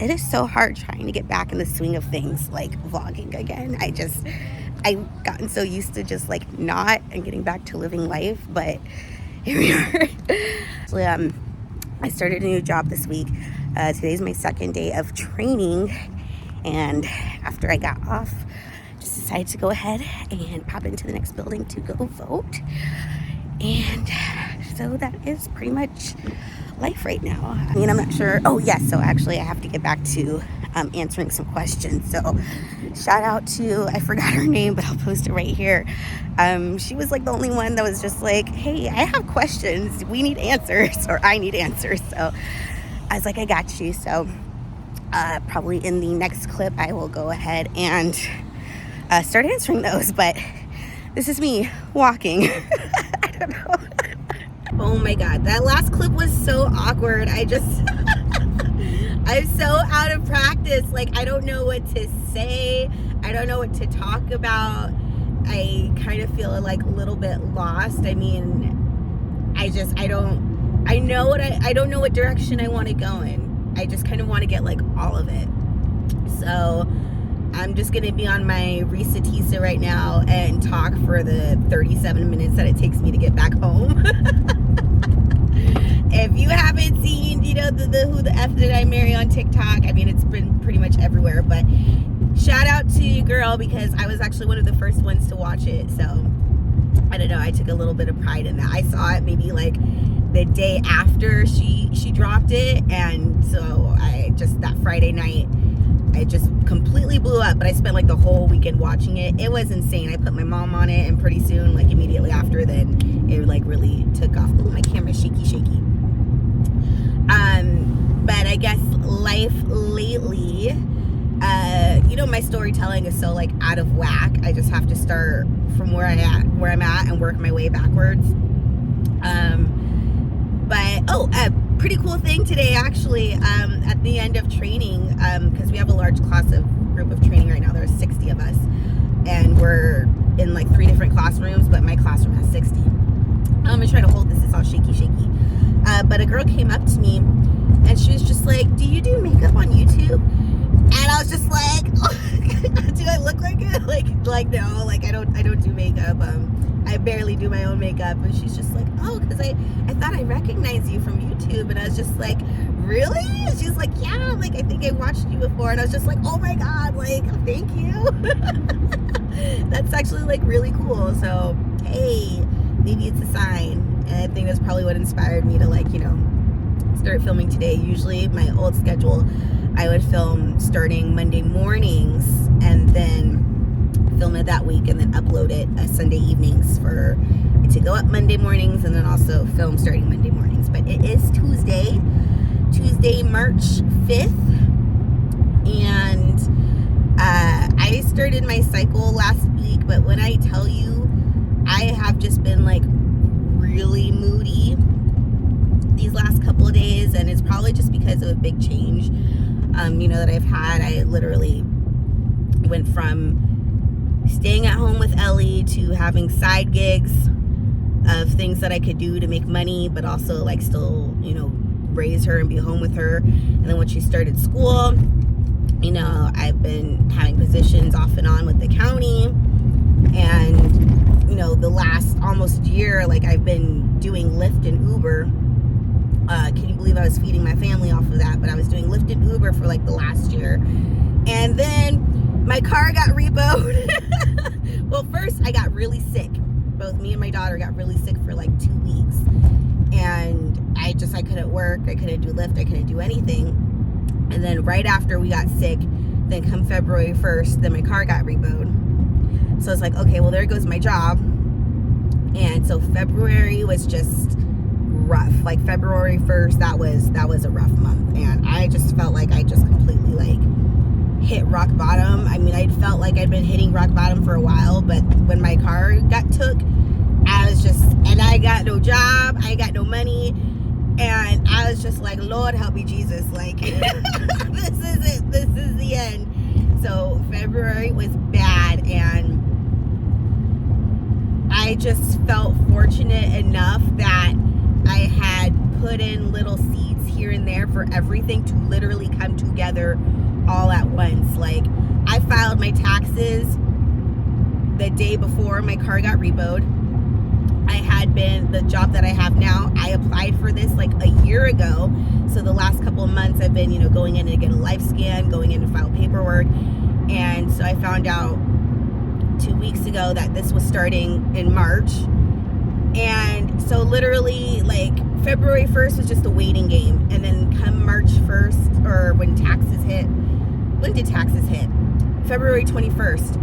it is so hard trying to get back in the swing of things, like vlogging again. I've gotten so used to just like not and getting back to living life, but here we are. So, I started a new job this week. Today's my second day of training, and after I got off, just decided to go ahead and pop into the next building to go vote. And so that is pretty much life right now. I mean, I'm not sure. Oh yes, so actually I have to get back to answering some questions. So shout out to, I forgot her name, but I'll post it right here. She was like the only one that was just like, hey, I have questions, we need answers, or I need answers. So I was like, I got you. So probably in the next clip I will go ahead and start answering those. But this is me walking. I don't know. Oh my god, that last clip was so awkward. I'm so out of practice. Like, I don't know what to say. I don't know what to talk about. I kind of feel like a little bit lost. I mean, I don't know what direction I want to go in. I just kind of want to get like all of it. So I'm just going to be on my Risa right now and talk for the 37 minutes that it takes me to get back home. If you haven't seen, the Who the F Did I Marry on TikTok, I mean, it's been pretty much everywhere, but shout out to you, girl, because I was actually one of the first ones to watch it. So I don't know, I took a little bit of pride in that. I saw it maybe like the day after she dropped it, and so that Friday night, I just completely blew up. But I spent like the whole weekend watching it. It was insane. I put my mom on it, and pretty soon, like immediately after, then it like really took off. Oh, my camera's shaky. But I guess life lately, my storytelling is so like out of whack. I just have to start from where I'm at and work my way backwards. A pretty cool thing today, actually, at the end of training, because we have a large group of training right now. There's 60 of us, and we're in like 3 different classrooms, but my classroom has 60. I'm gonna try to hold this. It's all shaky. But a girl came up to me, and she was just like, do you do makeup on YouTube? And I was just like, oh, do I look like it? Like no, like I don't do makeup. I barely do my own makeup. And she's just like, oh, because I thought I recognized you from YouTube. And I was just like, really? And she's like, yeah, like I think I watched you before. And I was just like, oh my god, like thank you. That's actually like really cool. So hey, maybe it's a sign. And I think that's probably what inspired me to like, start filming today. Usually my old schedule, I would film starting Monday mornings and then film it that week and then upload it Sunday evenings for it to go up Monday mornings, and then also film starting Monday mornings. But it is Tuesday, March 5th, and I started my cycle last week, but when I tell you, I have just been like really moody these last couple of days, and it's probably just because of a big change that I've had. I literally went from staying at home with Ellie to having side gigs of things that I could do to make money, but also like still raise her and be home with her. And then when she started school, I've been having positions off and on with the county, and the last almost year, like I've been doing Lyft and Uber. Can you believe I was feeding my family off of that? But I was doing Lyft and Uber for like the last year. And then my car got repoed. Well, first I got really sick. Both me and my daughter got really sick for like 2 weeks. And I couldn't work. I couldn't do Lyft. I couldn't do anything. And then right after we got sick, then come February 1st, then my car got repoed. So it's like, okay, well, there goes my job. And so February was just rough. Like February 1st, that was a rough month, and I just felt like I just completely like hit rock bottom. I mean, I felt like I'd been hitting rock bottom for a while, but when my car got took, and I got no job, I got no money, and I was just like, Lord help me, Jesus, like this is it, this is the end. So February was bad, and I just felt fortunate enough that I had put in little seeds here and there for everything to literally come together all at once. Like, I filed my taxes the day before my car got repoed. I had been, the job that I have now, I applied for this like a year ago. So the last couple of months I've been, going in to get a life scan, going in to file paperwork. And so I found out 2 weeks ago that this was starting in March. And so literally like February 1st was just a waiting game. And then come March 1st, or when did taxes hit? February 21st.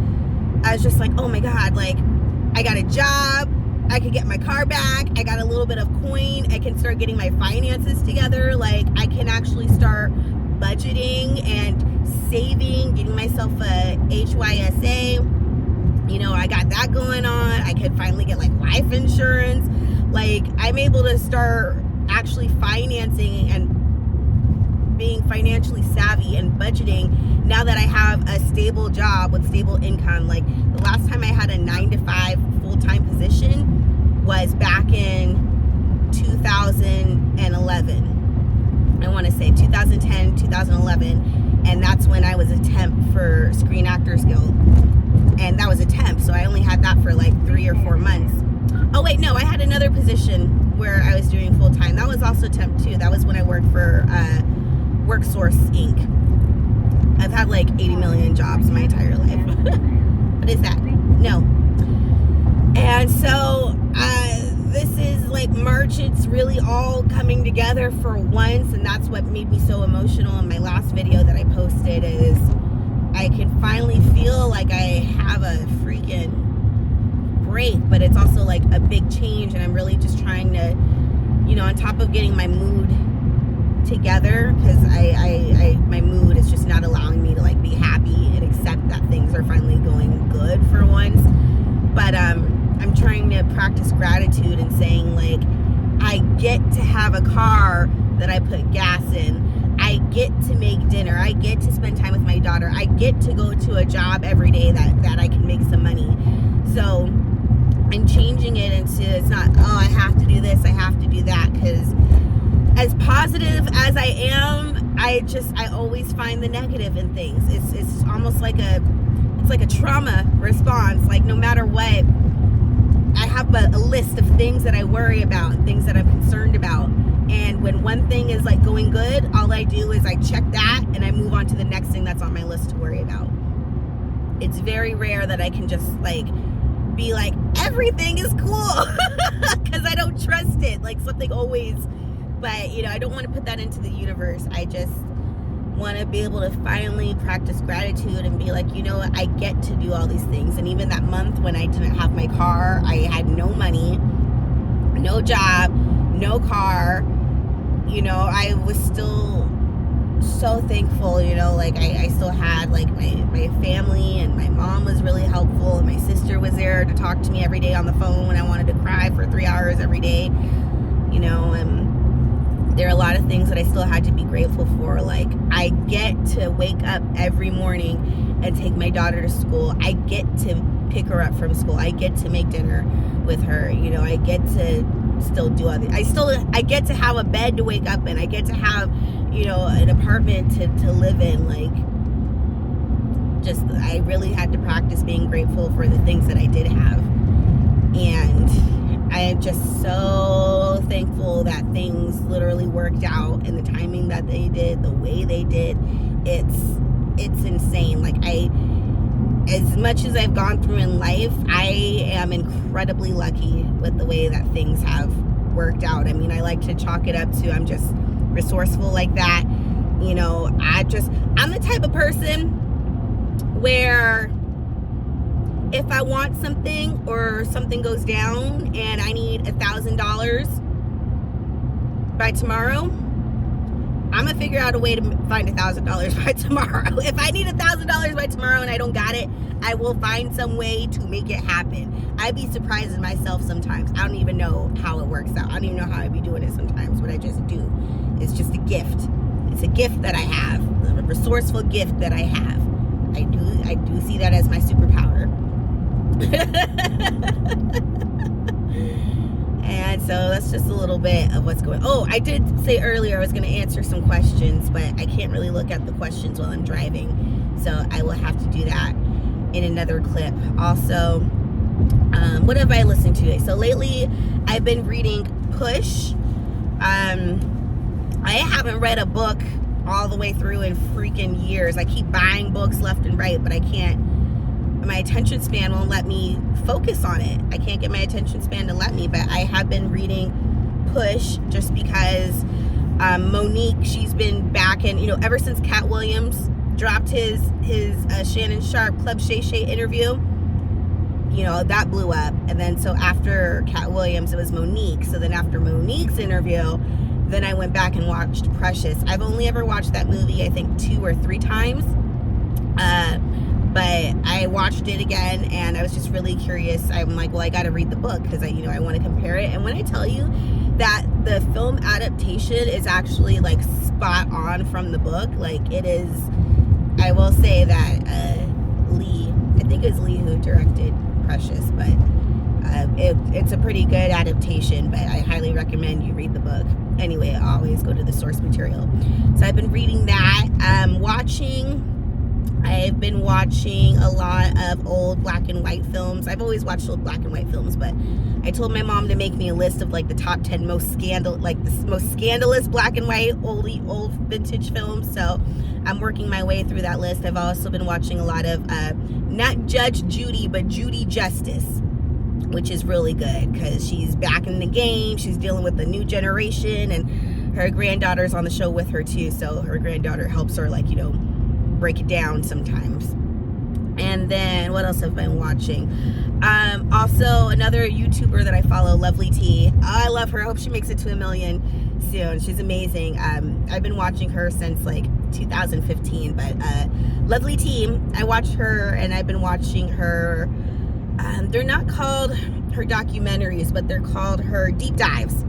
I was just like, oh my God, like I got a job. I could get my car back. I got a little bit of coin. I can start getting my finances together. Like, I can actually start budgeting and saving, getting myself a HYSA. I got that going on. I could finally get like life insurance. Like, I'm able to start actually financing and being financially savvy and budgeting now that I have a stable job with stable income. Like, the last time I had a 9-to-5 full-time position was back in 2011. I want to say 2010, 2011. And that's when I was a temp for Screen Actors Guild. And that was a temp, so I only had that for like 3 or 4 months. Oh wait, no, I had another position where I was doing full-time. That was also temp too. That was when I worked for WorkSource Inc. I've had like 80 million jobs my entire life. What is that? No. And so this is like March. It's really all coming together for once, and that's what made me so emotional. In my last video that I posted is I can finally feel like I have a freaking break, but it's also like a big change, and I'm really just trying to, on top of getting my mood together, because my mood is just not allowing me to like be happy and accept that things are finally going good for once. But I'm trying to practice gratitude and saying like, I get to have a car that I put gas in. I get to make dinner. I get to spend time with my daughter. I get to go to a job every day that I can make some money. So I'm changing it into, it's not, oh, I have to do this, I have to do that, because as positive as I am, I always find the negative in things. It's almost like a trauma response. Like, no matter what, I have a list of things that I worry about, things that I'm concerned about. And when one thing is like going good, all I do is I check that and I move on to the next thing that's on my list to worry about. It's very rare that I can just like be like, everything is cool, because I don't trust it. Like, something always, but I don't want to put that into the universe. I just want to be able to finally practice gratitude and be like, what, I get to do all these things. And even that month when I didn't have my car, I had no money, no job, no car, I was still so thankful, like I still had like my family, and my mom was really helpful, and my sister was there to talk to me every day on the phone when I wanted to cry for 3 hours every day, and there are a lot of things that I still had to be grateful for. Like, I get to wake up every morning and take my daughter to school. I get to pick her up from school. I get to make dinner with her. I get to still do all this. I get to have a bed to wake up in. I get to have, an apartment to live in. Like, just, I really had to practice being grateful for the things that I did have. And I am just so thankful that things literally worked out in the timing that they did, the way they did. It's insane. Like, as much as I've gone through in life, I am incredibly lucky with the way that things have worked out. I mean, I like to chalk it up to I'm just resourceful like that. I'm the type of person where if I want something or something goes down and I need $1,000 by tomorrow, I'm gonna figure out a way to find $1,000 by tomorrow. If I need $1,000 by tomorrow and I don't got it, I will find some way to make it happen. I'd be surprised in myself sometimes. I don't even know how it works out. I don't even know how I be doing it sometimes, but I just do. It's just a gift. It's a gift that I have, a resourceful gift that I have. I do see that as my superpower. And that's just a little bit of what's going on. Oh, I did say earlier I was going to answer some questions, but I can't really look at the questions while I'm driving. So I will have to do that in another clip. Also, what have I listened to today? So lately, I've been reading Push. I haven't read a book all the way through in freaking years. I keep buying books left and right, but I can't. My attention span won't let me focus on it. I can't get my attention span to let me, but I have been reading Push just because Monique, she's been back in, ever since Cat Williams dropped his Shannon Sharp Club Shay Shay interview, that blew up. And then so after Cat Williams, it was Monique. So then after Monique's interview, then I went back and watched Precious. I've only ever watched that movie, I think 2 or 3 times. But I watched it again and I was just really curious. I'm like, well, I got to read the book because I want to compare it. And when I tell you that the film adaptation is actually like spot on from the book, like it is, I will say that Lee, I think it was Lee who directed Precious, but it's a pretty good adaptation, but I highly recommend you read the book. Anyway, I always go to the source material. So I've been reading that. I've been watching a lot of old black and white films. I've always watched old black and white films, but I told my mom to make me a list of like the top 10 most scandalous black and white old vintage films. So I'm working my way through that list. I've also been watching a lot of not Judge Judy, but Judy Justice, which is really good because she's back in the game. She's dealing with the new generation, and her granddaughter's on the show with her too. So her granddaughter helps her break it down sometimes. And then what else have I been watching? Also another YouTuber that I follow, Lovely T. I love her. I hope she makes it to 1 million soon. She's amazing. I've been watching her since 2015, but Lovely T, I watched her and I've been watching her. They're not called her documentaries, but they're called her deep dives.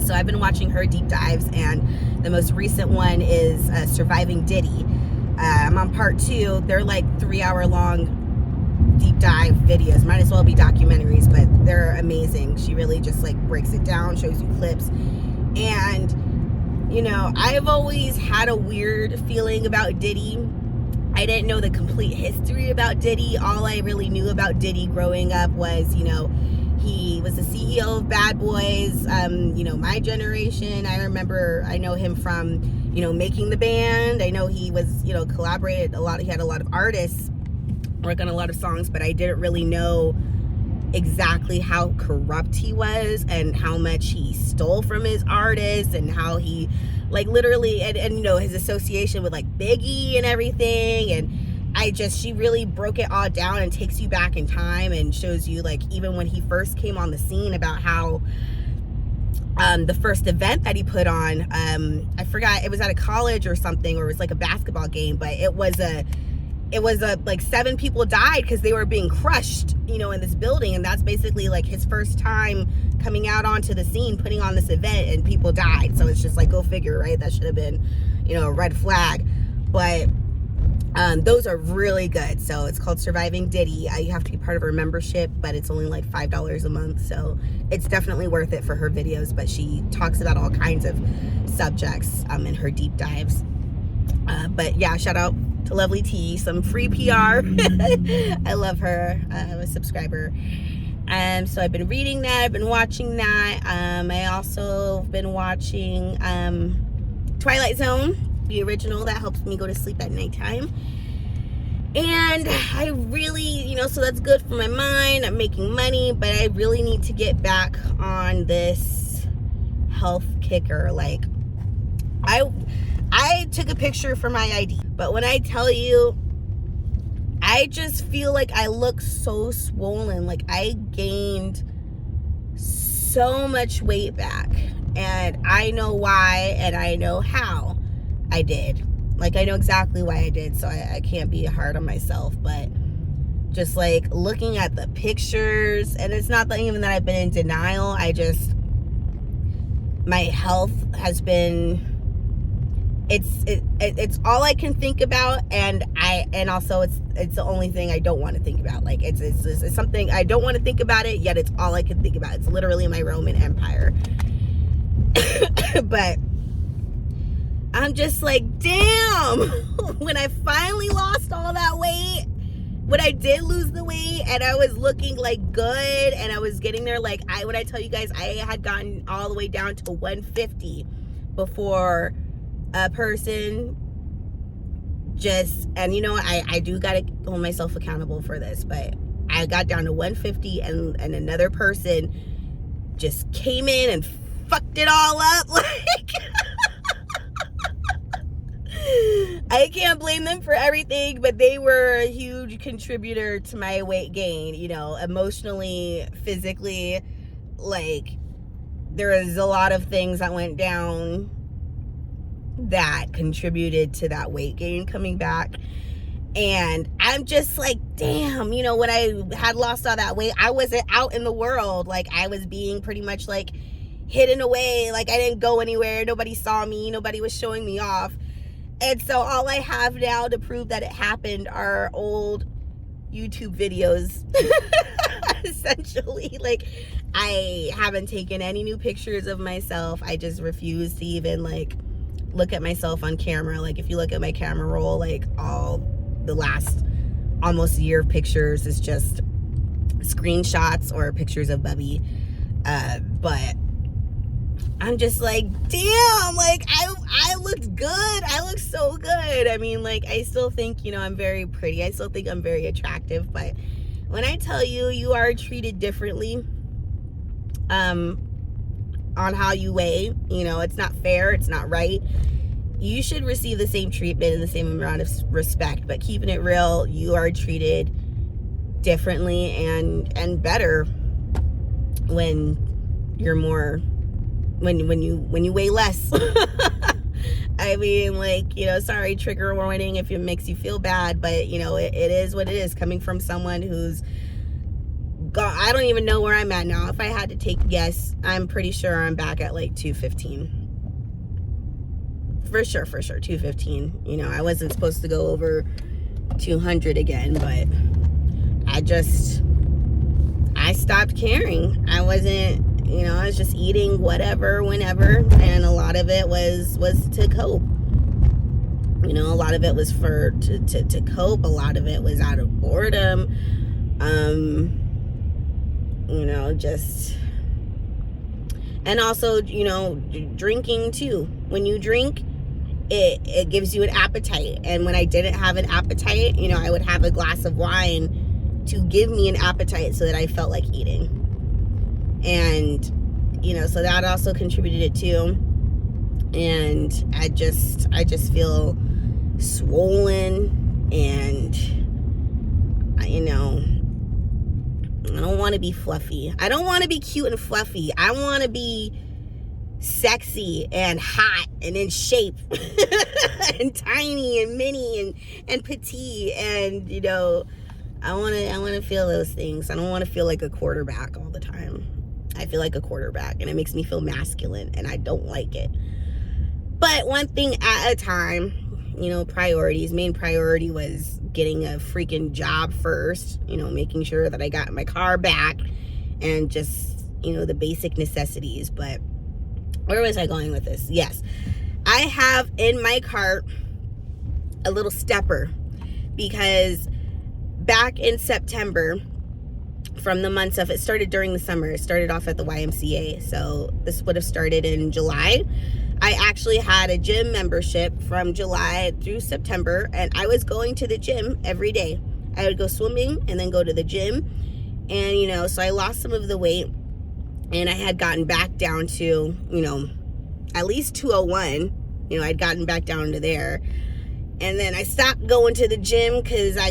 So I've been watching her deep dives, and the most recent one is Surviving Diddy. I'm on part 2. They're 3-hour long deep dive videos. Might as well be documentaries, but they're amazing. She really just breaks it down, shows you clips. And, I've always had a weird feeling about Diddy. I didn't know the complete history about Diddy. All I really knew about Diddy growing up was, he was the CEO of Bad Boys, my generation. I know him from, Making the Band. I know he was, collaborated a lot. He had a lot of artists work on a lot of songs, but I didn't really know exactly how corrupt he was and how much he stole from his artists and how he literally, and his association with Biggie and everything. And she really broke it all down and takes you back in time and shows you even when he first came on the scene about how the first event that he put on, I forgot, it was at a college or something, or it was a basketball game, but it was a 7 people died because they were being crushed, in this building. And that's basically his first time coming out onto the scene, putting on this event, and people died. So it's just go figure, right? That should have been, a red flag. But those are really good. So it's called Surviving Diddy. You have to be part of her membership, but it's only $5 a month. So it's definitely worth it for her videos. But she talks about all kinds of subjects in her deep dives. But yeah, shout out to Lovely T, some free PR. I love her. I'm a subscriber. So I've been reading that. I've been watching that. I also have been watching Twilight Zone, the original. That helps me go to sleep at nighttime. And I really, so that's good for my mind. I'm making money, but I really need to get back on this health kicker. I took a picture for my ID, but when I tell you, I just feel I look so swollen. I gained so much weight back, and I know why, and I know how I did. I know exactly why I did, so I can't be hard on myself, but just looking at the pictures, and it's not even that I've been in denial. My health has been it's all I can think about, and also it's the only thing I don't want to think about. Like it's something I don't want to think about it, yet it's all I can think about. It's literally my Roman Empire. But I'm just like, damn, when I finally lost all that weight, when I did lose the weight and I was looking like good and I was getting there, like when I tell you guys I had gotten all the way down to 150 before a person just, and you know, I do gotta hold myself accountable for this, but I got down to 150 and another person just came in and fucked it all up. Like, I can't blame them for everything, but they were a huge contributor to my weight gain, you know, emotionally, physically. Like, there was a lot of things that went down that contributed to that weight gain coming back. And I'm just like, damn, you know, when I had lost all that weight, I wasn't out in the world. Like, I was being pretty much like hidden away. Like, I didn't go anywhere. Nobody saw me. Nobody was showing me off. And so all I have now to prove that it happened are old YouTube videos. Essentially, like, I haven't taken any new pictures of myself. I just refuse to even like look at myself on camera. Like, if you look at my camera roll, like all the last almost year of pictures is just screenshots or pictures of Bubby. But I'm just like, damn, like I looked good. I look so good. I mean, like, I still think, you know, I'm very pretty. I still think I'm very attractive. But when I tell you, you are treated differently on how you weigh, you know, it's not fair. It's not right. You should receive the same treatment and the same amount of respect. But keeping it real, you are treated differently and better when you're more, when you weigh less. I mean, like, you know, sorry, trigger warning if it makes you feel bad, but you know, it is what it is, coming from someone who's gone. I don't even know where I'm at now. If I had to take a guess, I'm pretty sure I'm back at like 215. For sure 215. You know, I wasn't supposed to go over 200 again, but I stopped caring. I wasn't, you know, I was just eating whatever, whenever, and a lot of it was to cope. You know, a lot of it was to cope. A lot of it was out of boredom. You know, just, and also, you know, drinking too. When you drink, it gives you an appetite. And when I didn't have an appetite, you know, I would have a glass of wine to give me an appetite so that I felt like eating. And, you know, so that also contributed it too. And I just feel swollen, and, you know, I don't want to be fluffy. I don't want to be cute and fluffy. I want to be sexy and hot and in shape and tiny and mini and petite, and, you know, I want to feel those things. I don't want to feel like a quarterback all the time. I feel like a quarterback, and it makes me feel masculine, and I don't like it. But one thing at a time, you know, priorities. Main priority was getting a freaking job first, you know, making sure that I got my car back, and just, you know, the basic necessities. But where was I going with this? Yes, I have in my cart a little stepper, because back in September, from the months of, it started during the summer. It started off at the YMCA. So this would have started in July. I actually had a gym membership from July through September, and I was going to the gym every day. I would go swimming and then go to the gym. And, you know, so I lost some of the weight, and I had gotten back down to, you know, at least 201. You know, I'd gotten back down to there. And then I stopped going to the gym because I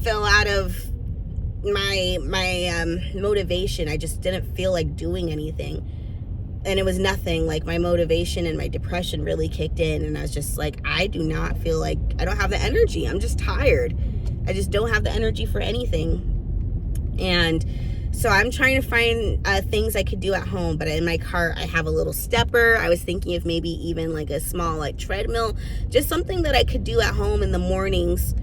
fell out of my motivation. I just didn't feel like doing anything. And it was nothing. Like, my motivation and my depression really kicked in, and I was just like, I do not feel like, I don't have the energy. I'm just tired. I just don't have the energy for anything. And So I'm trying to find things I could do at home, but in my cart I have a little stepper. I was thinking of maybe even like a small like treadmill, just something that I could do at home in the mornings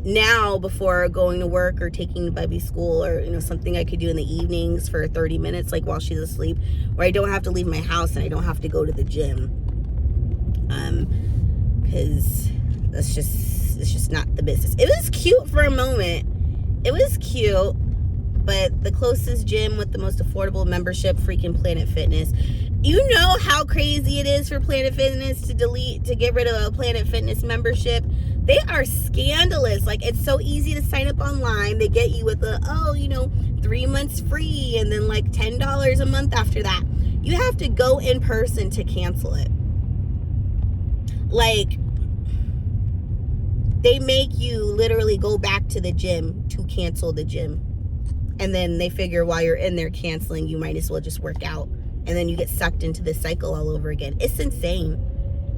now before going to work or taking the baby school, or something I could do in the evenings for 30 minutes like while she's asleep, where I don't have to leave my house and I don't have to go to the gym, because it's just not the business. It was cute for a moment. It was cute. But the closest gym with the most affordable membership, freaking Planet Fitness. You know how crazy it is for Planet Fitness to get rid of a Planet Fitness membership? They are scandalous. Like, it's so easy to sign up online. They get you with 3 months free and then like $10 a month after that. You have to go in person to cancel it. Like, they make you literally go back to the gym to cancel the gym. And then they figure while you're in there canceling, you might as well just work out. And then you get sucked into this cycle all over again. It's insane.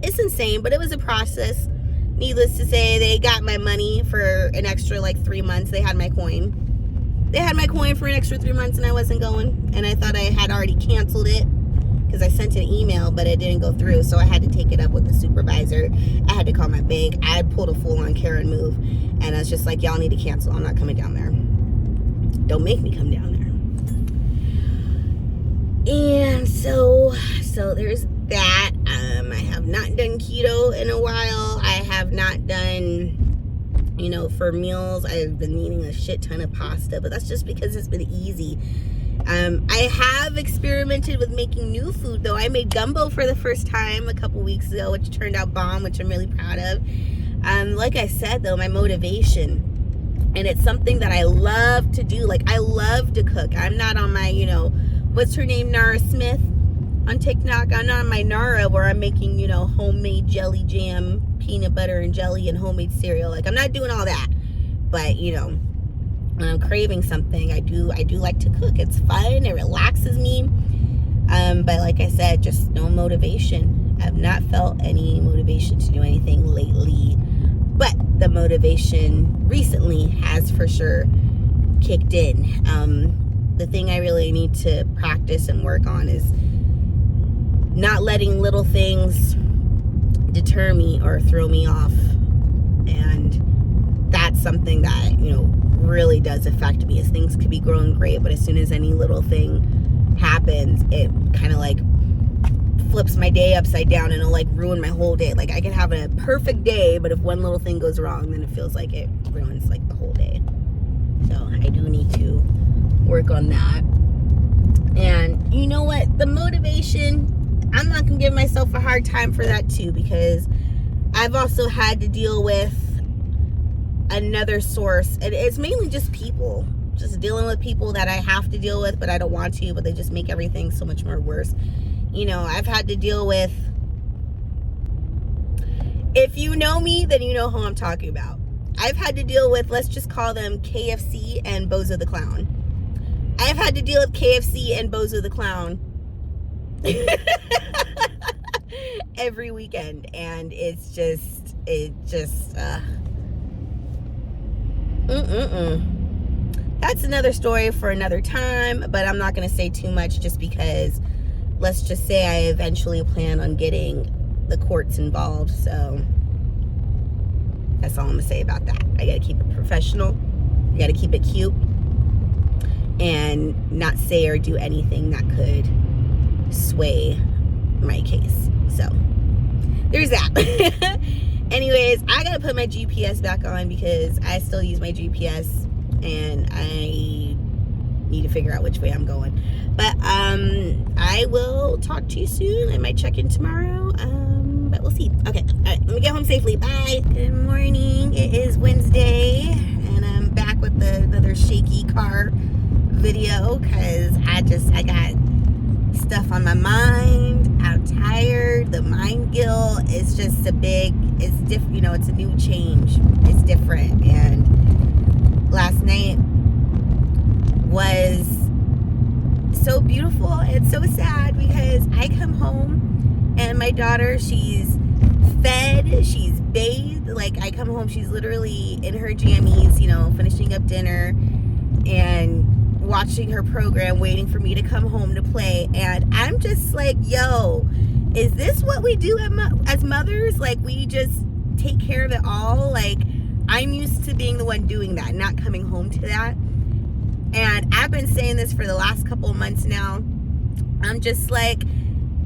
It's insane, but it was a process. Needless to say, they got my money for an extra like 3 months. They had my coin. They had my coin for an extra 3 months and I wasn't going. And I thought I had already canceled it because I sent an email, but it didn't go through. So I had to take it up with the supervisor. I had to call my bank. I had pulled a full-on Karen move. And I was just like, y'all need to cancel. I'm not coming down there. Don't make me come down there. And so there's that. I have not done keto in a while. I have not done, for meals, I've been eating a shit ton of pasta, but that's just because it's been easy. I have experimented with making new food, though. I made gumbo for the first time a couple weeks ago, which turned out bomb, which I'm really proud of. Like I said, though, my motivation. And it's something that I love to do. Like, I love to cook. I'm not on my, what's her name, Nara Smith on TikTok. I'm not on my Nara where I'm making, homemade jelly jam, peanut butter and jelly and homemade cereal. Like, I'm not doing all that. But, when I'm craving something, I do like to cook. It's fun. It relaxes me. But like I said, just no motivation. I've not felt any motivation to do anything lately. But the motivation recently has for sure kicked in. The thing I really need to practice and work on is not letting little things deter me or throw me off. And that's something that, really does affect me. As things could be growing great, but as soon as any little thing happens, it kind of like flips my day upside down and it'll like ruin my whole day. Like, I can have a perfect day, but if one little thing goes wrong, then it feels like it ruins like the whole day. So I do need to work on that. And you know what? The motivation, I'm not gonna give myself a hard time for that too, because I've also had to deal with another source, and it's mainly just people. Just dealing with people that I have to deal with, but I don't want to, but they just make everything so much more worse. I've had to deal with, if you know me, then you know who I'm talking about. I've had to deal with, let's just call them KFC and Bozo the Clown. I've had to deal with KFC and Bozo the Clown every weekend, and it's just that's another story for another time, but I'm not going to say too much just because let's just say I eventually plan on getting the courts involved. So that's all I'm going to say about that. I got to keep it professional. I got to keep it cute and not say or do anything that could sway my case. So there's that. Anyways, I got to put my GPS back on because I still use my GPS and I need to figure out which way I'm going. But I will talk to you soon. I might check in tomorrow, but we'll see. Okay, all right, let me get home safely. Bye. Good morning. It is Wednesday, and I'm back with another shaky car video because I got stuff on my mind. I'm tired. The mind guilt is just it's different. It's a new change. It's different. And last night was so beautiful and so sad because I come home and my daughter, she's fed, she's bathed. Like, I come home, she's literally in her jammies, finishing up dinner, and watching her program, waiting for me to come home to play. And I'm just like, yo, is this what we do as mothers? Like, we just take care of it all? Like, I'm used to being the one doing that, not coming home to that. And I've been saying this for the last couple of months now. I'm just like,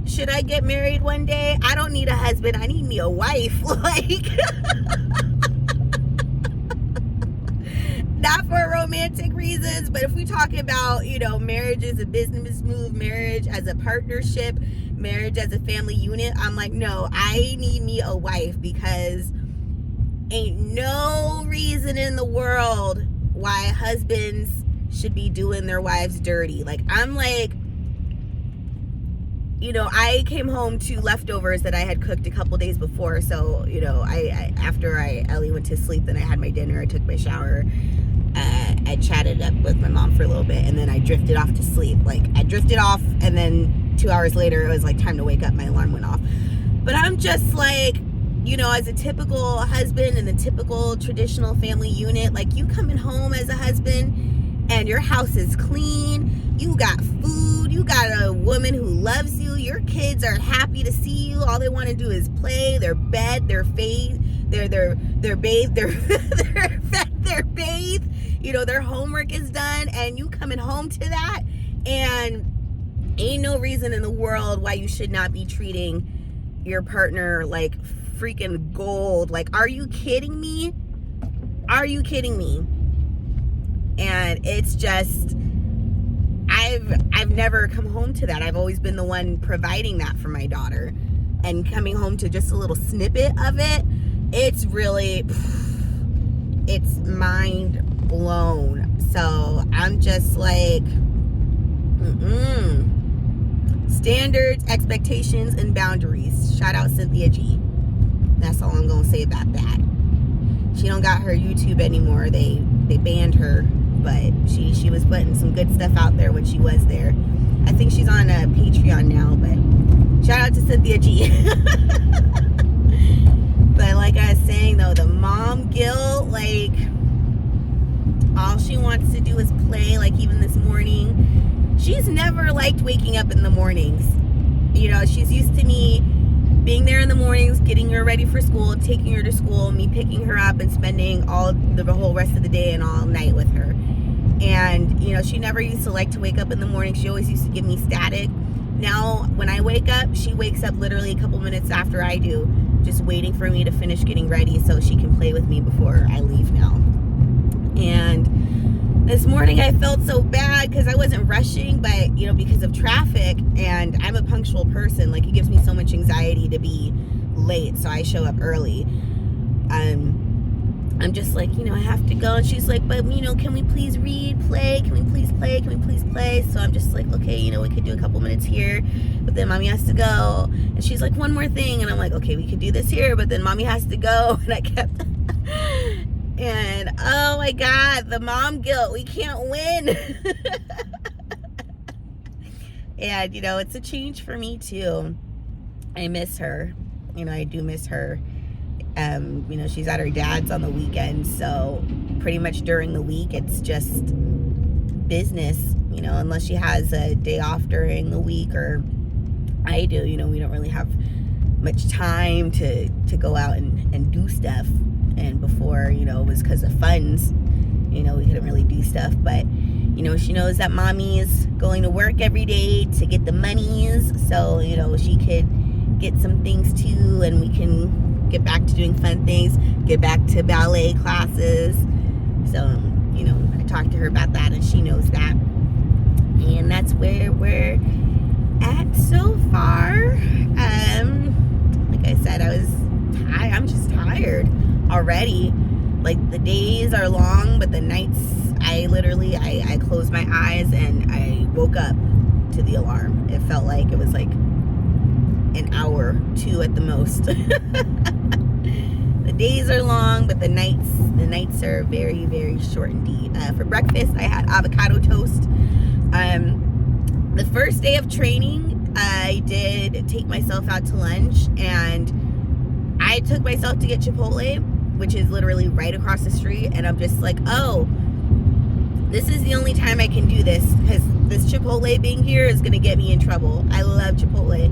should I get married one day? I don't need a husband. I need me a wife. Like, not for romantic reasons, but if we talk about, you know, marriage as a business move, marriage as a partnership, marriage as a family unit, I'm like, no, I need me a wife, because ain't no reason in the world why husbands should be doing their wives dirty. Like, I'm like, you know, I came home to leftovers that I had cooked a couple days before. So, you know, after Ellie went to sleep, then I had my dinner, I took my shower, I chatted up with my mom for a little bit, and then I drifted off to sleep. Like, I drifted off, and then 2 hours later, it was like time to wake up. My alarm went off. But I'm just like, you know, as a typical husband in the typical traditional family unit, like, you coming home as a husband and your house is clean, you got food, you got a woman who loves you, your kids are happy to see you, all they want to do is play, they're bathed, they're fed, they're fed, they're bathed, you know, their homework is done, and you coming home to that, and ain't no reason in the world why you should not be treating your partner like freaking gold. Like, are you kidding me? Are you kidding me? And it's just, I've never come home to that. I've always been the one providing that for my daughter, and coming home to just a little snippet of it, it's really, it's mind blown. So I'm just like, standards, expectations, and boundaries. Shout out Cynthia G. That's all I'm gonna say about that. She don't got her YouTube anymore. They banned her, but she was putting some good stuff out there when she was there. I think she's on a Patreon now, but shout out to Cynthia G. But like I was saying though, the mom guilt, like, all she wants to do is play. Like, even this morning, she's never liked waking up in the mornings. You know, she's used to me being there in the mornings, getting her ready for school, taking her to school, me picking her up and spending the whole rest of the day and all night with her. And, you know, she never used to like to wake up in the morning. She always used to give me static. Now, when I wake up, she wakes up literally a couple minutes after I do, just waiting for me to finish getting ready so she can play with me before I leave now. And this morning I felt so bad because I wasn't rushing, but, you know, because of traffic, and I'm a punctual person, like, it gives me so much anxiety to be late, so I show up early. I'm just like, you know, I have to go. And she's like, but, you know, can we please read, play? Can we please play? Can we please play? So I'm just like, okay, you know, we could do a couple minutes here, but then mommy has to go. And she's like, one more thing. And I'm like, okay, we could do this here, but then mommy has to go. And I kept, and oh my God, the mom guilt. We can't win. And, you know, it's a change for me too. I miss her. You know, I do miss her. You know, she's at her dad's on the weekend, so pretty much during the week it's just business, you know, unless she has a day off during the week, or I do. You know, we don't really have much time to go out and do stuff. And before, you know, it was because of funds, you know, we couldn't really do stuff. But, you know, she knows that mommy is going to work every day to get the monies, so, you know, she could get some things too, and we can get back to doing fun things, get back to ballet classes. So, you know, I talked to her about that, and she knows that. And that's where we're at so far. Like I said, I'm just tired already. Like, the days are long, but the nights, I closed my eyes and I woke up to the alarm. It felt like it was like an hour, 2 at the most. The days are long, but the nights are very, very short indeed. For breakfast, I had avocado toast. The first day of training, I did take myself out to lunch, and I took myself to get Chipotle, which is literally right across the street. And I'm just like, oh, This is the only time I can do this because this Chipotle being here is gonna get me in trouble. I love Chipotle,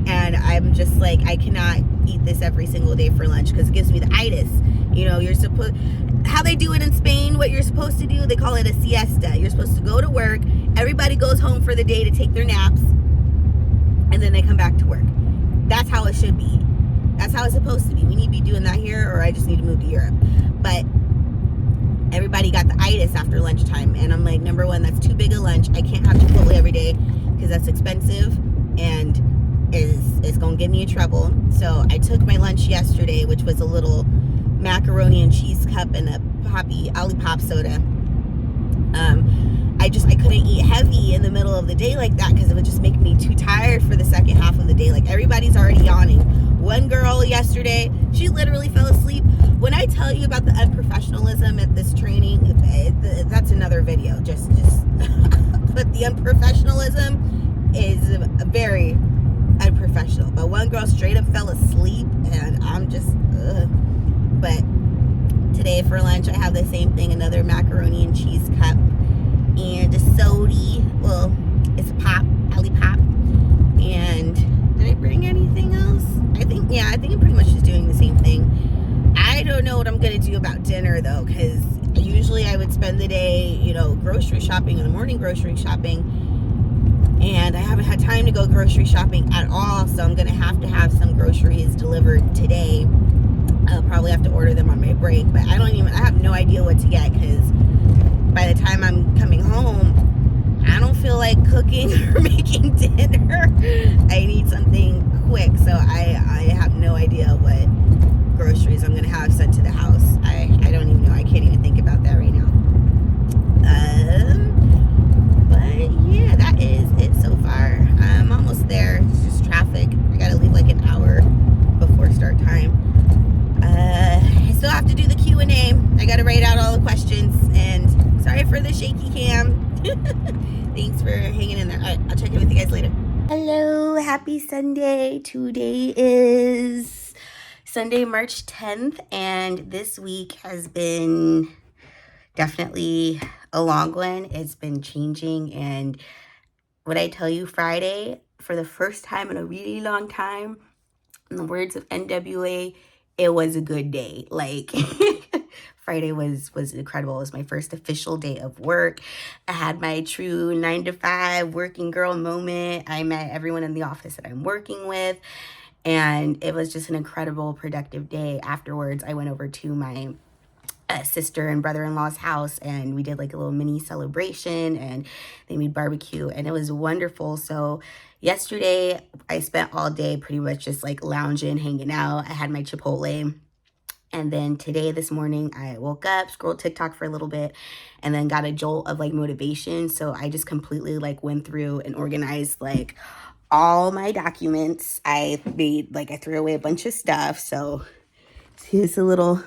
and I'm just like, I cannot eat this every single day for lunch because it gives me the itis. You know, you're supposed, how they do it in Spain, what you're supposed to do, they call it a siesta. You're supposed to go to work, everybody goes home for the day to take their naps, and then they come back to work. That's how it should be. That's how it's supposed to be. We need to be doing that here, or I just need to move to Europe. But everybody got the itis after lunchtime, and I'm like, number one, that's too big a lunch. I can't have Chipotle every day because that's expensive and is gonna get me in trouble. So I took my lunch yesterday, which was a little macaroni and cheese cup and a Olipop soda. I couldn't eat heavy in the middle of the day like that because it would just make me too tired for the second half of the day. Like, everybody's already yawning. One girl yesterday, she literally fell asleep. When I tell you about the unprofessionalism at this training, that's another video. Just but the unprofessionalism is very unprofessional. But one girl straight up fell asleep, and I'm just, But today for lunch, I have the same thing, another macaroni and cheese cup and a soda. Well, it's a Olipop. And did I bring anything else? I think I'm pretty much just doing the same thing. I don't know what I'm gonna do about dinner though, because usually I would spend the day, grocery shopping in the morning, grocery shopping, and I haven't had time to go grocery shopping at all, so I'm gonna have some groceries delivered today. I'll probably have to order them on my break, but I have no idea what to get, because by the time I'm coming home, I don't feel like cooking or making dinner. I need something quick, so I have no idea what groceries I'm gonna have sent to the house. I don't even know. I can't even think about that right now. But yeah, that is it so far. I'm almost there. It's just traffic. I gotta leave like an hour before start time. I still have to do the Q&A. I gotta write out all the questions, and sorry for the shaky cam. Thanks for hanging in there. All right, I'll check in with you guys later. Hello, happy Sunday. Today is Sunday, March 10th, and this week has been definitely a long one. It's been changing, and what I tell you, Friday, for the first time in a really long time, in the words of NWA, it was a good day. Like, Friday was incredible. It was my first official day of work. I had my true 9-to-5 working girl moment. I met everyone in the office that I'm working with, and it was just an incredible, productive day. Afterwards, I went over to my sister and brother-in-law's house, and we did like a little mini celebration, and they made barbecue, and it was wonderful. So yesterday I spent all day pretty much just like lounging, hanging out. I had my Chipotle, and then this morning I woke up, scrolled TikTok for a little bit, and then got a jolt of like motivation. So I just completely like went through and organized like all my documents. I threw away a bunch of stuff. So here's a little,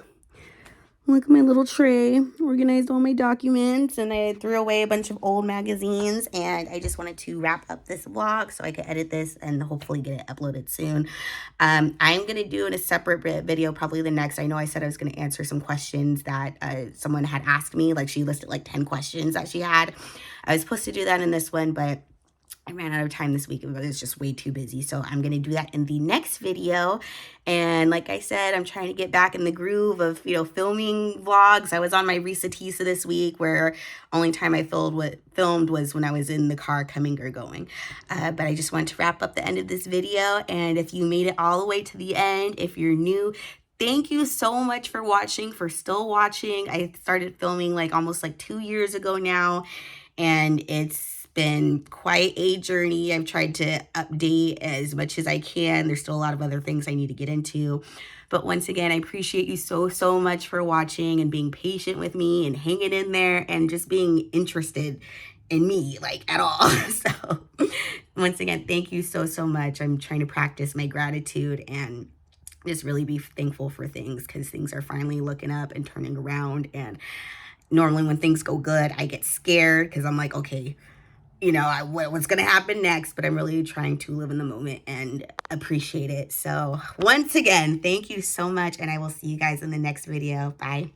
look at my little tray, organized all my documents, and I threw away a bunch of old magazines, and I just wanted to wrap up this vlog so I could edit this and hopefully get it uploaded soon. I'm going to do in a separate video, probably the next. I know I said I was going to answer some questions that someone had asked me. Like, she listed like 10 questions that she had. I was supposed to do that in this one, but I ran out of time this week. It was just way too busy. So I'm going to do that in the next video. And like I said, I'm trying to get back in the groove of, filming vlogs. I was on my Risa Tisa this week, where only time I filmed was when I was in the car coming or going. But I just wanted to wrap up the end of this video. And if you made it all the way to the end, if you're new, thank you so much for watching, for still watching. I started filming like almost like 2 years ago now, and it's been quite a journey. I've tried to update as much as I can. There's still a lot of other things I need to get into. But once again, I appreciate you so much for watching and being patient with me and hanging in there and just being interested in me, like, at all. So once again, thank you so much. I'm trying to practice my gratitude and just really be thankful for things, because things are finally looking up and turning around. And normally when things go good, I get scared because I'm like, okay, what's going to happen next? But I'm really trying to live in the moment and appreciate it. So once again, thank you so much. And I will see you guys in the next video. Bye.